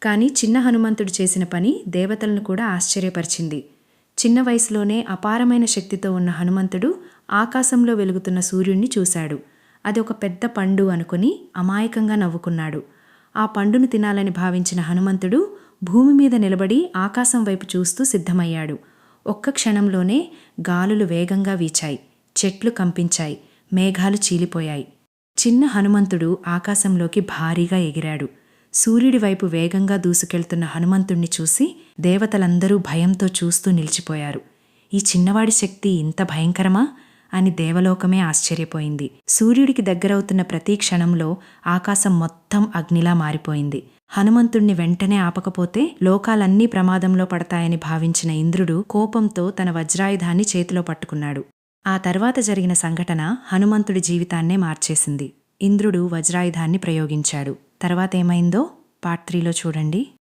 కానీ చిన్న హనుమంతుడు చేసిన పని దేవతలను కూడా ఆశ్చర్యపరిచింది. చిన్న వయసులోనే అపారమైన శక్తితో ఉన్న హనుమంతుడు ఆకాశంలో వెలుగుతున్న సూర్యుణ్ణి చూశాడు. అది ఒక పెద్ద పండు అనుకుని అమాయకంగా నవ్వుకున్నాడు. ఆ పండును తినాలని భావించిన హనుమంతుడు భూమి మీద నిలబడి ఆకాశం వైపు చూస్తూ సిద్ధమయ్యాడు. ఒక్క క్షణంలోనే గాలులు వేగంగా వీచాయి, చెట్లు కంపించాయి, మేఘాలు చీలిపోయాయి. చిన్న హనుమంతుడు ఆకాశంలోకి భారీగా ఎగిరాడు. సూర్యుడి వైపు వేగంగా దూసుకెళ్తున్న హనుమంతుణ్ణి చూసి దేవతలందరూ భయంతో చూస్తూ నిలిచిపోయారు. ఈ చిన్నవాడి శక్తి ఇంత భయంకరమా అని దేవలోకమే ఆశ్చర్యపోయింది. సూర్యుడికి దగ్గరవుతున్న ప్రతి క్షణంలో ఆకాశం మొత్తం అగ్నిలా మారిపోయింది. హనుమంతుణ్ణి వెంటనే ఆపకపోతే లోకాలన్నీ ప్రమాదంలో పడతాయని భావించిన ఇంద్రుడు కోపంతో తన వజ్రాయుధాన్ని చేతిలో పట్టుకున్నాడు. ఆ తర్వాత జరిగిన సంఘటన హనుమంతుడి జీవితాన్నే మార్చేసింది. ఇంద్రుడు వజ్రాయుధాన్ని ప్రయోగించాడు. తర్వాతేమైందో పార్ట్ 3లో చూడండి.